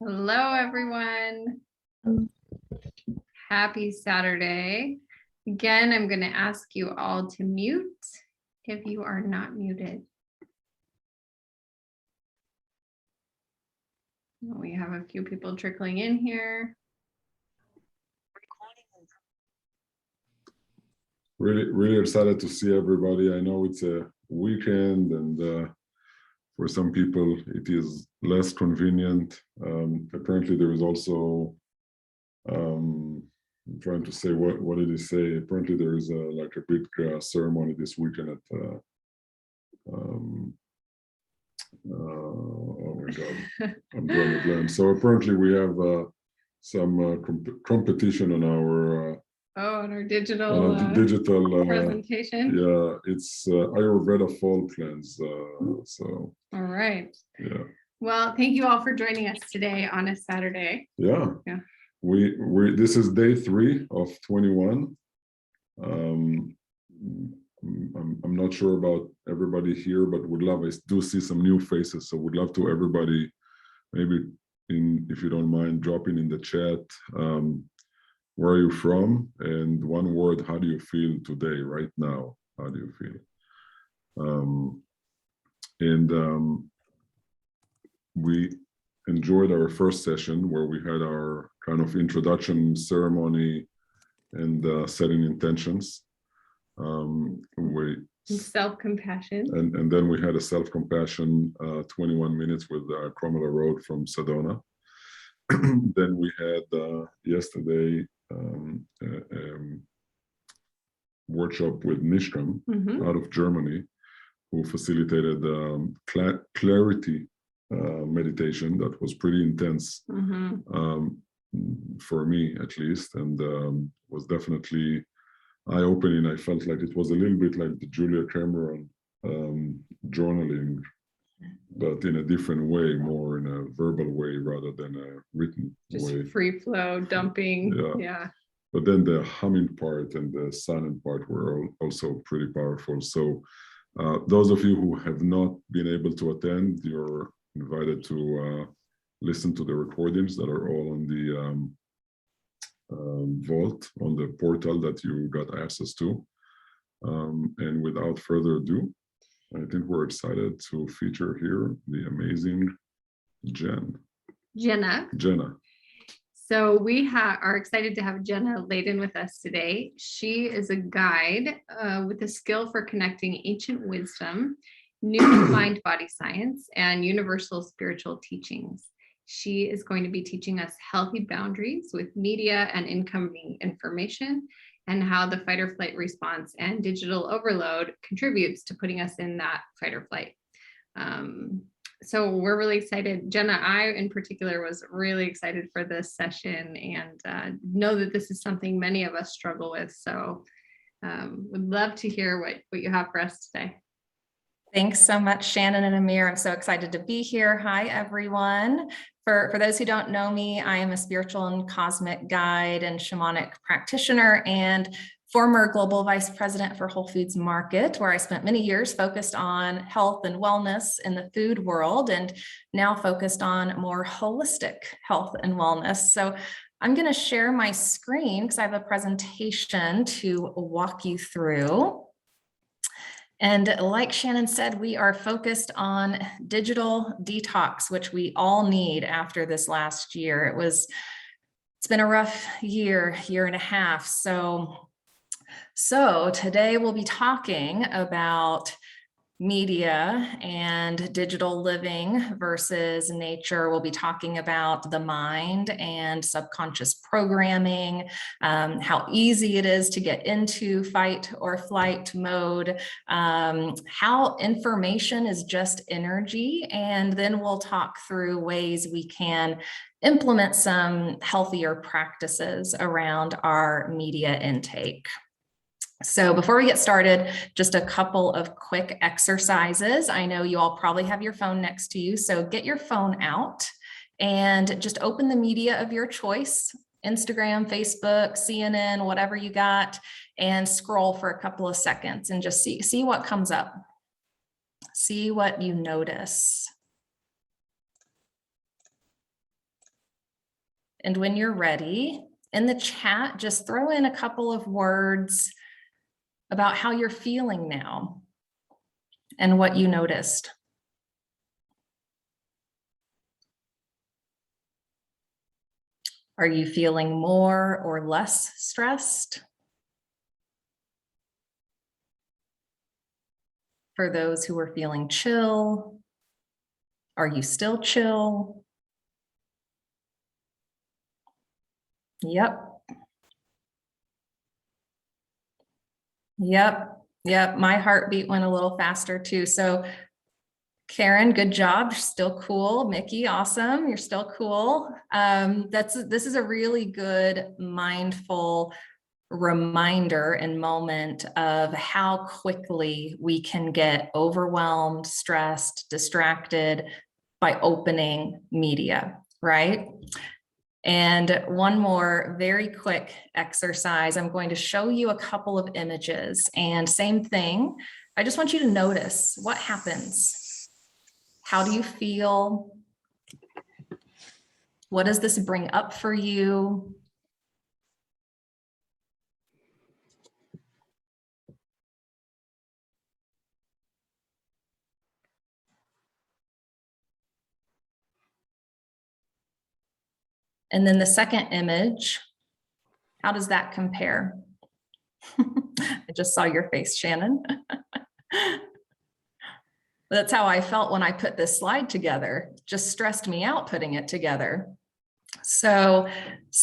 Hello, everyone. Happy Saturday. Again, I'm going to ask you all to mute if you are not muted. We have a few people trickling in here. Really excited to see everybody. I know it's a weekend and for some people it is less convenient. Apparently there is also, I'm trying to say, what did he say? Apparently there is like a big ceremony this weekend at, oh my God, I'm drawing a blank. So apparently we have some competition on our on our digital presentation. Yeah, it's Ayurveda fall cleanse. So all right. Yeah. Well, thank you all for joining us today on a Saturday. Yeah. We this is day 3 of 21. I'm not sure about everybody here, but I do see some new faces, so would love to everybody, maybe if you don't mind, dropping in the chat where are you from, and one word, how do you feel today, right now? How do you feel? We enjoyed our first session where we had our kind of introduction ceremony and setting intentions. Self-compassion. And then we had a self-compassion 21 minutes with Cromwell Road from Sedona. Then we had yesterday workshop with Nishkam out of Germany, who facilitated clarity meditation that was pretty intense for me, at least, and was definitely eye-opening. I felt like it was a little bit like the Julia Cameron journaling, but in a different way, more in a verbal way rather than a written way. Just free flow, dumping. Yeah. But then the humming part and the silent part were also pretty powerful. So those of you who have not been able to attend, you're invited to listen to the recordings that are all on the Vault, on the portal that you got access to. And without further ado, I think we're excited to feature here the amazing Jenna. So we are excited to have Jenna Layden with us today. She is a guide with a skill for connecting ancient wisdom, new mind-body science, and universal spiritual teachings. She is going to be teaching us healthy boundaries with media and incoming information, and how the fight or flight response and digital overload contributes to putting us in that fight or flight. So we're really excited. Jenna, I in particular was really excited for this session, and know that this is something many of us struggle with. So would love to hear what you have for us today. Thanks so much, Shannon and Amir. I'm so excited to be here. Hi, everyone. For those who don't know me, I am a spiritual and cosmic guide and shamanic practitioner and former global vice president for Whole Foods Market, where I spent many years focused on health and wellness in the food world, and now focused on more holistic health and wellness. So I'm going to share my screen because I have a presentation to walk you through. And like Shannon said, we are focused on digital detox, which we all need after this last year. It's been a rough year and a half. So today we'll be talking about media and digital living versus nature. We'll be talking about the mind and subconscious programming, how easy it is to get into fight or flight mode, how information is just energy, and then we'll talk through ways we can implement some healthier practices around our media intake. So before we get started, just a couple of quick exercises. I know you all probably have your phone next to you, so get your phone out and just open the media of your choice, Instagram, Facebook, CNN, whatever you got, and scroll for a couple of seconds and just see what comes up. See what you notice. And when you're ready, in the chat, just throw in a couple of words about how you're feeling now and what you noticed. Are you feeling more or less stressed? For those who are feeling chill, are you still chill? Yep. Yep. My heartbeat went a little faster too. So Karen, good job. Still cool. Mickey, awesome. You're still cool. This is a really good mindful reminder and moment of how quickly we can get overwhelmed, stressed, distracted by opening media, right? And one more very quick exercise. I'm going to show you a couple of images, and same thing. I just want you to notice what happens. How do you feel? What does this bring up for you? And then the second image, how does that compare? I just saw your face, Shannon. That's how I felt when I put this slide together. Just stressed me out putting it together. So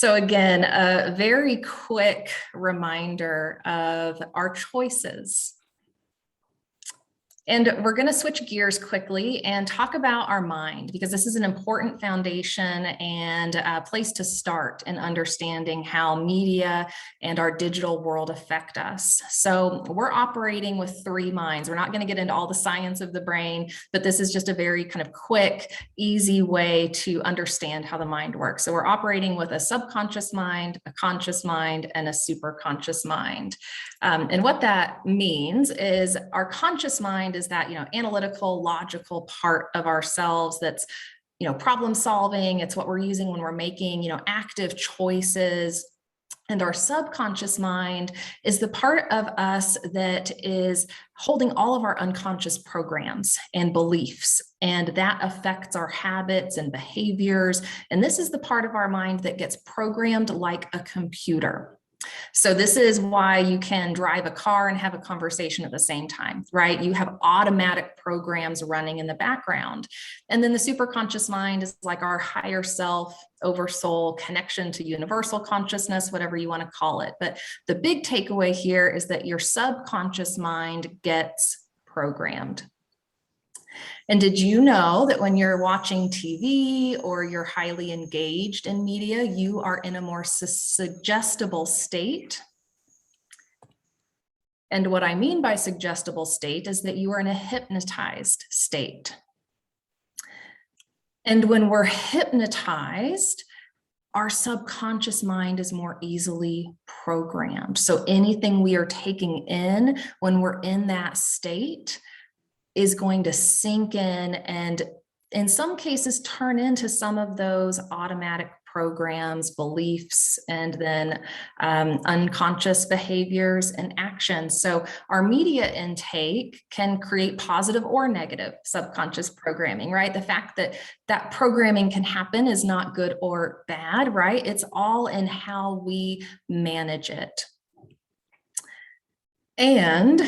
again, a very quick reminder of our choices. And we're going to switch gears quickly and talk about our mind, because this is an important foundation and a place to start in understanding how media and our digital world affect us. So we're operating with three minds. We're not going to get into all the science of the brain, but this is just a very kind of quick, easy way to understand how the mind works. So we're operating with a subconscious mind, a conscious mind, and a superconscious mind. And what that means is our conscious mind is that, analytical, logical part of ourselves that's, problem solving. It's what we're using when we're making, active choices. And our subconscious mind is the part of us that is holding all of our unconscious programs and beliefs, and that affects our habits and behaviors. And this is the part of our mind that gets programmed like a computer. So this is why you can drive a car and have a conversation at the same time, right? You have automatic programs running in the background. And then the superconscious mind is like our higher self, oversoul, connection to universal consciousness, whatever you want to call it. But the big takeaway here is that your subconscious mind gets programmed. And did you know that when you're watching TV or you're highly engaged in media, you are in a more suggestible state? And what I mean by suggestible state is that you are in a hypnotized state. And when we're hypnotized, our subconscious mind is more easily programmed. So anything we are taking in when we're in that state is going to sink in and in some cases turn into some of those automatic programs, beliefs, and then unconscious behaviors and actions. So our media intake can create positive or negative subconscious programming, right? The fact that that programming can happen is not good or bad, right? It's all in how we manage it. And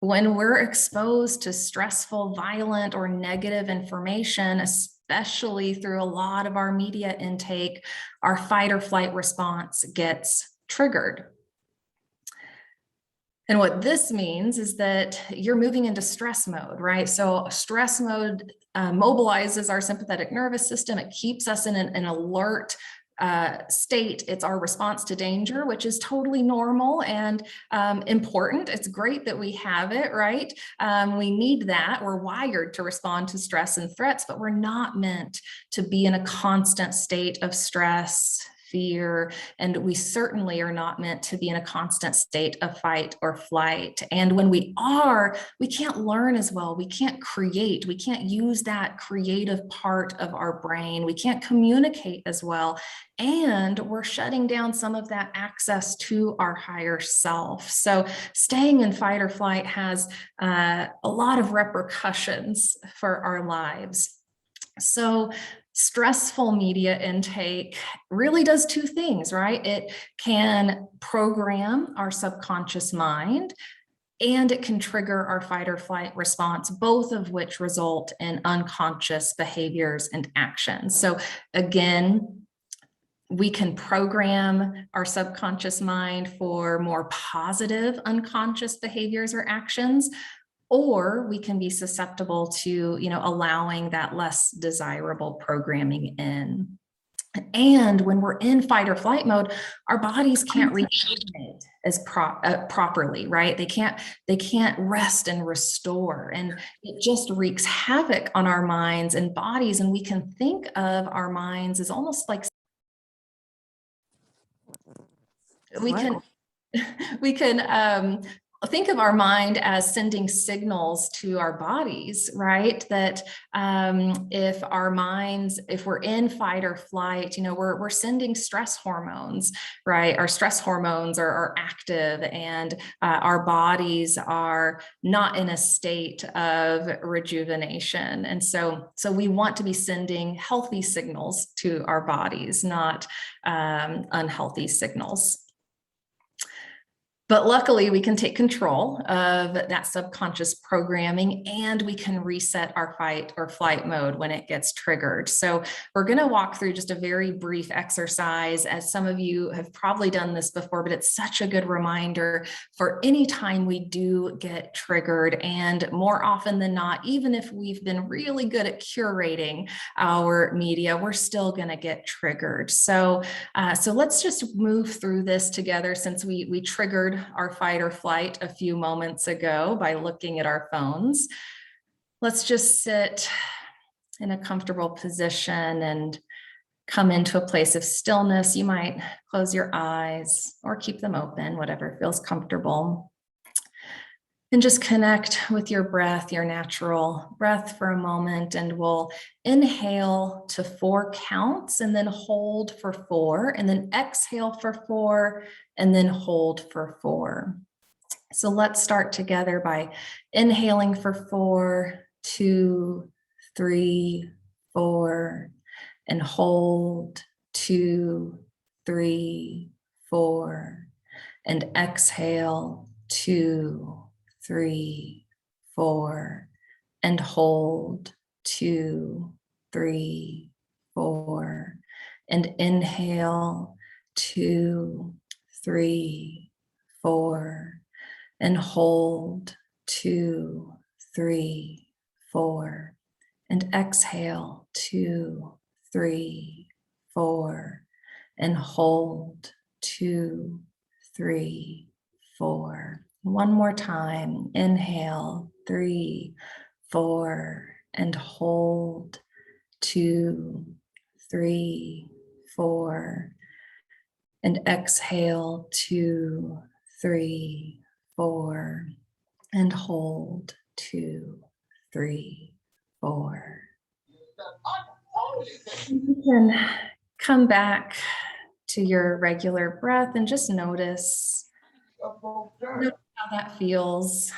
when we're exposed to stressful, violent, or negative information, especially through a lot of our media intake, our fight or flight response gets triggered. And what this means is that you're moving into stress mode, right? So stress mode mobilizes our sympathetic nervous system. It keeps us in an alert state. It's our response to danger, which is totally normal and important. It's great that we have it, right? We need that. We're wired to respond to stress and threats, but we're not meant to be in a constant state of stress, fear, and we certainly are not meant to be in a constant state of fight or flight. And when we are, we can't learn as well. We can't create. We can't use that creative part of our brain. We can't communicate as well. And we're shutting down some of that access to our higher self. So staying in fight or flight has a lot of repercussions for our lives. So stressful media intake really does two things, right? It can program our subconscious mind, and it can trigger our fight or flight response, both of which result in unconscious behaviors and actions. So again, we can program our subconscious mind for more positive unconscious behaviors or actions, or we can be susceptible to, allowing that less desirable programming in. And when we're in fight or flight mode, our bodies can't rejuvenate as properly, right? They can't rest and restore, and it just wreaks havoc on our minds and bodies. And we can think of our minds as almost like we can think of our mind as sending signals to our bodies, right? That if we're in fight or flight, we're sending stress hormones, right? Our stress hormones are active, and our bodies are not in a state of rejuvenation. And so we want to be sending healthy signals to our bodies, not unhealthy signals. But luckily, we can take control of that subconscious programming, and we can reset our fight or flight mode when it gets triggered. So we're going to walk through just a very brief exercise, as some of you have probably done this before, but it's such a good reminder for any time we do get triggered. And more often than not, even if we've been really good at curating our media, we're still going to get triggered. So let's just move through this together, since we triggered our fight or flight a few moments ago by looking at our phones. Let's just sit in a comfortable position and come into a place of stillness. You might close your eyes or keep them open, whatever feels comfortable. And just connect with your breath, your natural breath, for a moment. And we'll inhale to 4 counts, and then hold for 4, and then exhale for 4, and then hold for 4. So let's start together by inhaling for 4, 2, 3, 4, and hold 2, 3, 4, and exhale 2, 3, 4, and hold 2, 3, 4, and inhale 2, 3, 4, and hold 2, 3, 4, and exhale 2, 3, 4, and hold 2, 3, 4. One more time. Inhale 3, 4, and hold 2, 3, 4, and exhale 2, 3, 4, and hold 2, 3, 4. You can come back to your regular breath and just notice how that feels.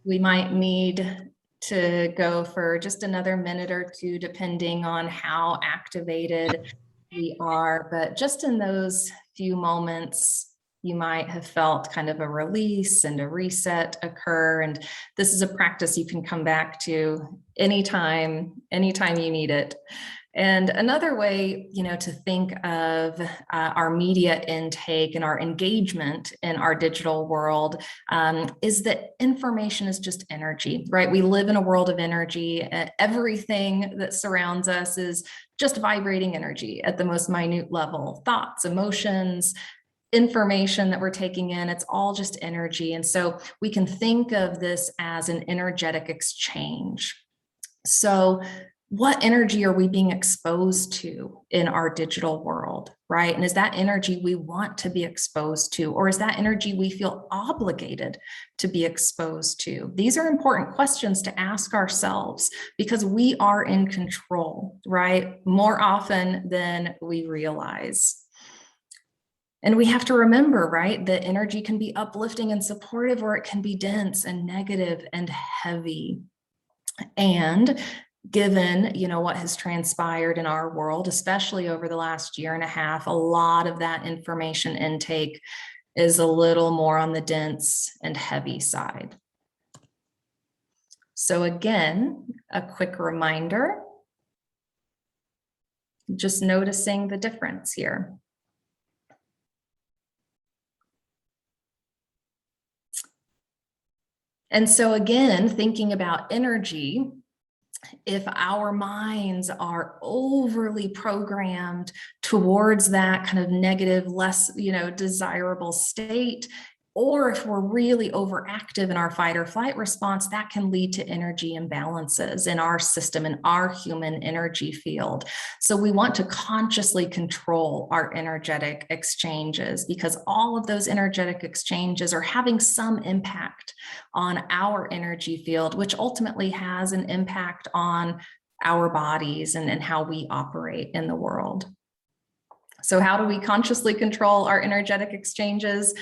We might need to go for just another minute or two, depending on how activated we are. But just in those few moments, you might have felt kind of a release and a reset occur. And this is a practice you can come back to anytime you need it. And another way, to think of our media intake and our engagement in our digital world is that information is just energy, right? We live in a world of energy. Everything that surrounds us is just vibrating energy at the most minute level. Thoughts, emotions, information that we're taking in, it's all just energy. And so we can think of this as an energetic exchange. So what energy are we being exposed to in our digital world, right? And is that energy we want to be exposed to, or is that energy we feel obligated to be exposed to? These are important questions to ask ourselves because we are in control, right? More often than we realize. And we have to remember, right, that energy can be uplifting and supportive, or it can be dense and negative and heavy. And given, what has transpired in our world, especially over the last year and a half, a lot of that information intake is a little more on the dense and heavy side. So again, a quick reminder, just noticing the difference here. And so again, thinking about energy, if our minds are overly programmed towards that kind of negative, less, desirable state, or if we're really overactive in our fight or flight response, that can lead to energy imbalances in our system, in our human energy field. So we want to consciously control our energetic exchanges, because all of those energetic exchanges are having some impact on our energy field, which ultimately has an impact on our bodies and how we operate in the world. So how do we consciously control our energetic exchanges?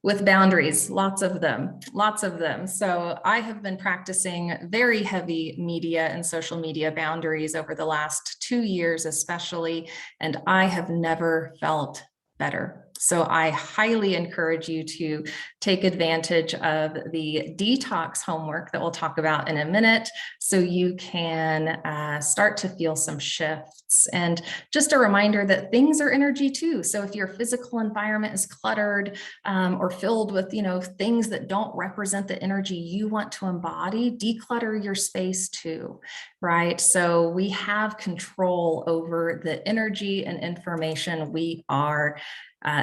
With boundaries, lots of them. So I have been practicing very heavy media and social media boundaries over the last 2 years, especially, and I have never felt better. So I highly encourage you to take advantage of the detox homework that we'll talk about in a minute, so you can start to feel some shifts. And just a reminder that things are energy too. So if your physical environment is cluttered or filled with, things that don't represent the energy you want to embody, declutter your space too, right? So we have control over the energy and information we are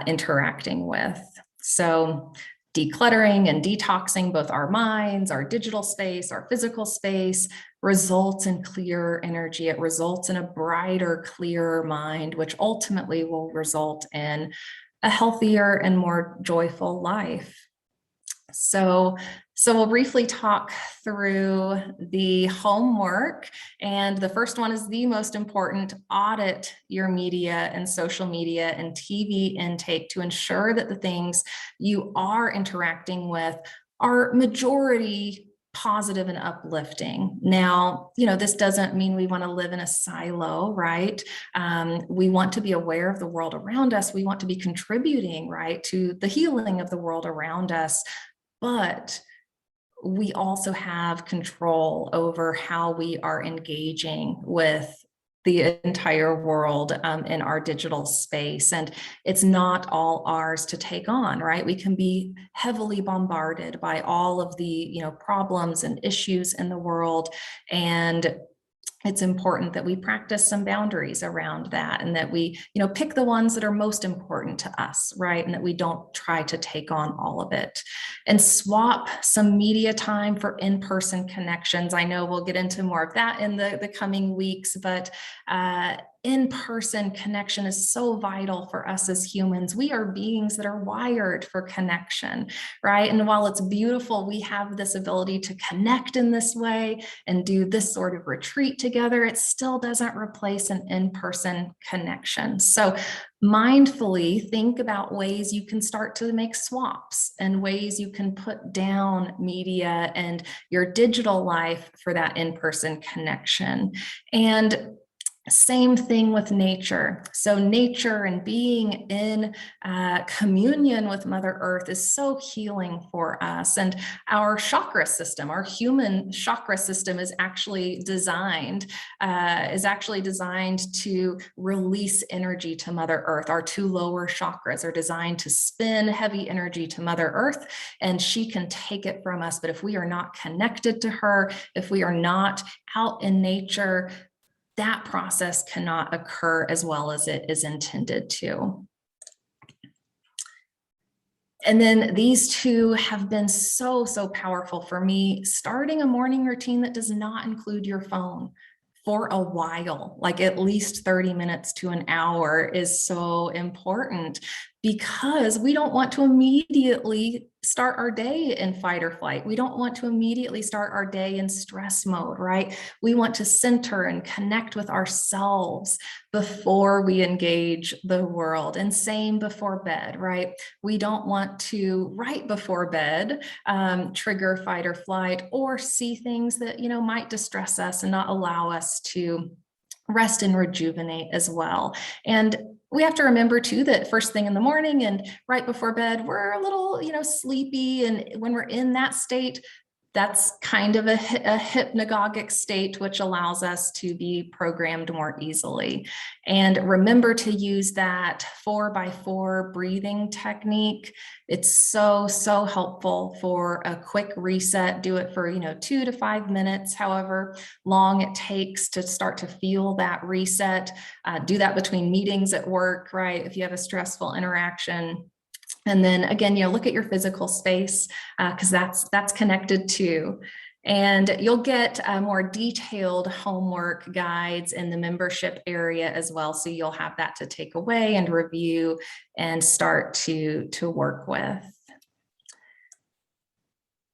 interacting with. So decluttering and detoxing both our minds, our digital space, our physical space results in clearer energy. It results in a brighter, clearer mind, which ultimately will result in a healthier and more joyful life. So we'll briefly talk through the homework. And the first one is the most important: audit your media and social media and TV intake to ensure that the things you are interacting with are majority positive and uplifting. Now, this doesn't mean we want to live in a silo, right? We want to be aware of the world around us. We want to be contributing, right, to the healing of the world around us. But we also have control over how we are engaging with the entire world in our digital space. And it's not all ours to take on, right? We can be heavily bombarded by all of the, problems and issues in the world. And it's important that we practice some boundaries around that, and that we, pick the ones that are most important to us, right? And that we don't try to take on all of it, and swap some media time for in-person connections. I know we'll get into more of that in the coming weeks, but in-person connection is so vital for us as humans. We are beings that are wired for connection, right? And while it's beautiful, we have this ability to connect in this way and do this sort of retreat together, it still doesn't replace an in-person connection. So mindfully think about ways you can start to make swaps and ways you can put down media and your digital life for that in-person connection. And same thing with nature. So nature and being in communion with Mother Earth is so healing for us. And our chakra system, our human chakra system, is actually designed to release energy to Mother Earth. Our 2 lower chakras are designed to spin heavy energy to Mother Earth, and she can take it from us. But if we are not connected to her, if we are not out in nature, that process cannot occur as well as it is intended to. And then these 2 have been so powerful for me. Starting a morning routine that does not include your phone for a while, like at least 30 minutes to an hour is so important, because we don't want to immediately start our day in fight or flight. We don't want to immediately start our day in stress mode, right? We want to center and connect with ourselves before we engage the world, and same before bed, right? We don't want to, right before bed, trigger fight or flight, or see things that, you know, might distress us and not allow us to rest and rejuvenate as well. And we have to remember too that first thing in the morning and right before bed, we're a little, you know, sleepy. And when we're in that state, that's kind of a hypnagogic state, which allows us to be programmed more easily. And remember to use that 4x4 breathing technique. It's so, so helpful for a quick reset. Do it for, you know, 2 to 5 minutes, however long it takes to start to feel that reset. Do that between meetings at work, right? If you have a stressful interaction. And then again, you know, look at your physical space, because that's connected too. And you'll get more detailed homework guides in the membership area as well. So you'll have that to take away and review and start to work with.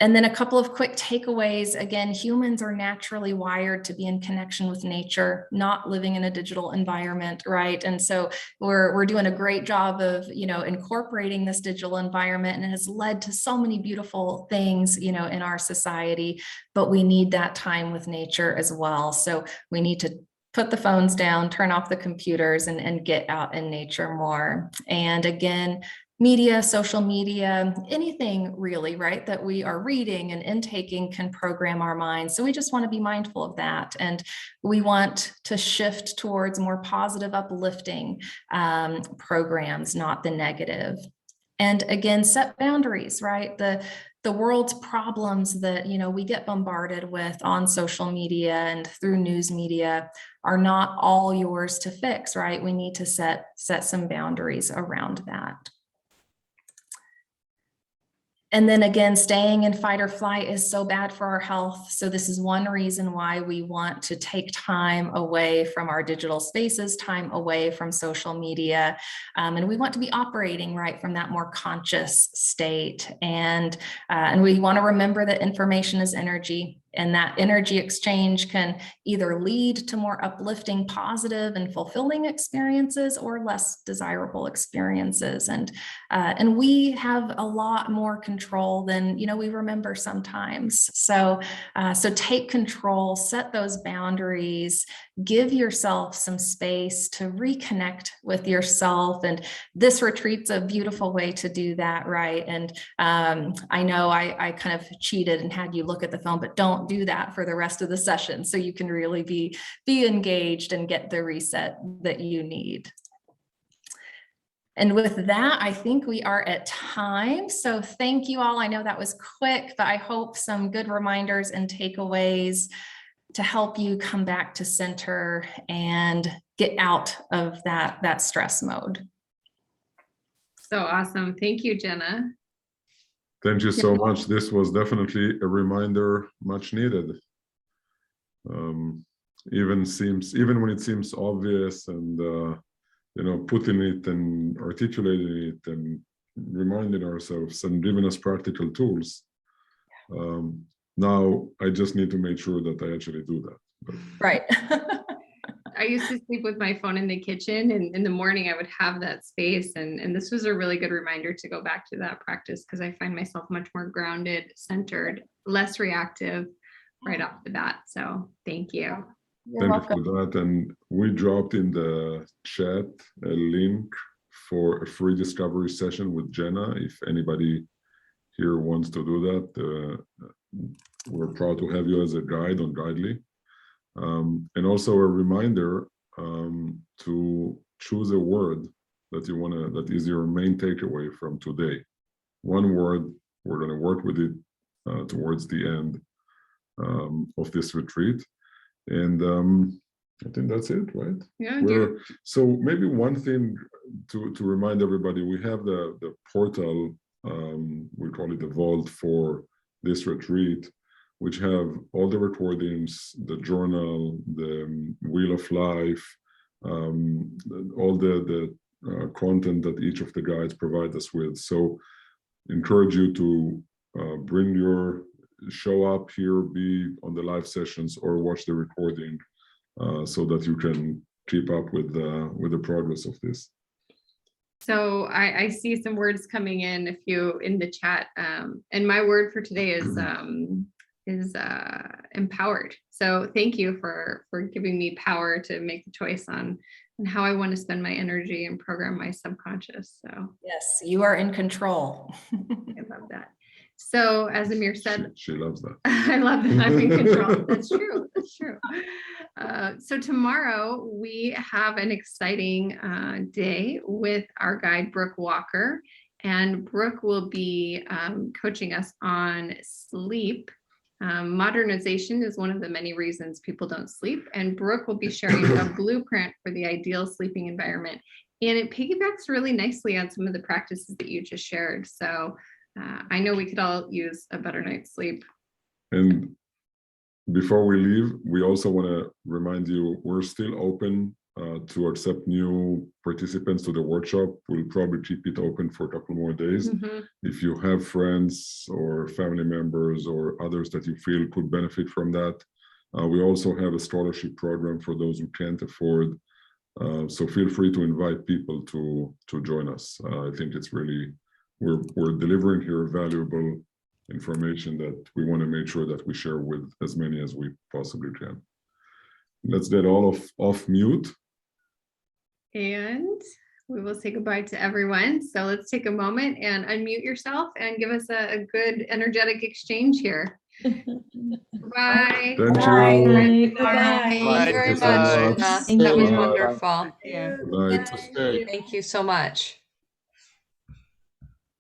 And then a couple of quick takeaways. Again, humans are naturally wired to be in connection with nature, not living in a digital environment, right? And so we're doing a great job of, you know, incorporating this digital environment, and it has led to so many beautiful things, you know, in our society, but we need that time with nature as well. So we need to put the phones down, turn off the computers, and get out in nature more. And again, media, social media, anything really, right, that we are reading and intaking can program our minds. So we just want to be mindful of that. And we want to shift towards more positive, uplifting programs, not the negative. And again, set boundaries, right? The world's problems that, you know, we get bombarded with on social media and through news media are not all yours to fix, right? We need to set some boundaries around that. And then again, staying in fight or flight is so bad for our health. So this is one reason why we want to take time away from our digital spaces, time away from social media. And we want to be operating right from that more conscious state. And we want to remember that information is energy. And that energy exchange can either lead to more uplifting, positive, and fulfilling experiences, or less desirable experiences. And we have a lot more control than, you know, we remember sometimes. So take control, set those boundaries, give yourself some space to reconnect with yourself. And this retreat's a beautiful way to do that, right? And I know I kind of cheated and had you look at the phone, but don't do that for the rest of the session, so you can really be engaged and get the reset that you need. And with that, I think we are at time. So thank you all. I know that was quick, but I hope some good reminders and takeaways to help you come back to center and get out of that stress mode. So awesome. Thank you, Jenna. Thank you so much. This was definitely a reminder, much needed. Even when it seems obvious, and you know, putting it and articulating it and reminding ourselves and giving us practical tools. Now I just need to make sure that I actually do that. Right. I used to sleep with my phone in the kitchen, and in the morning I would have that space. And this was a really good reminder to go back to that practice, because I find myself much more grounded, centered, less reactive right off the bat. So thank you. Thank you for that. And we dropped in the chat a link for a free discovery session with Jenna. If anybody here wants to do that, we're proud to have you as a guide on Guidely. And also a reminder to choose a word that you want to, that is your main takeaway from today. One word, we're going to work with it towards the end of this retreat. And I think that's it, right? Yeah. So maybe one thing to remind everybody, we have the portal, we call it the vault for this retreat, which have all the recordings, the journal, the wheel of life, all the content that each of the guides provide us with. So encourage you to show up here, be on the live sessions or watch the recording so that you can keep up with the progress of this. So I see some words coming in in the chat, and my word for today is empowered. So thank you for giving me power to make the choice on how I want to spend my energy and program my subconscious. So yes, you are in control. I love that. So as Amir said, she loves that. I love that I'm in control. That's true. That's true. So tomorrow we have an exciting day with our guide, Brooke Walker, and Brooke will be coaching us on sleep. Modernization is one of the many reasons people don't sleep, and Brooke will be sharing a blueprint for the ideal sleeping environment. And it piggybacks really nicely on some of the practices that you just shared. So I know we could all use a better night's sleep. And before we leave, we also want to remind you, we're still open to accept new participants to the workshop. We'll probably keep it open for a couple more days. If you have friends or family members or others that you feel could benefit from that, we also have a scholarship program for those who can't afford. So feel free to invite people to join us. I think it's really, we're delivering here valuable information that we want to make sure that we share with as many as we possibly can. Let's get all off mute. And we will say goodbye to everyone. So let's take a moment and unmute yourself and give us a good energetic exchange here. Bye. Thank you. Bye. Thank you very Thank you so much. much. That was Bye. wonderful. Good night. Thank you so much.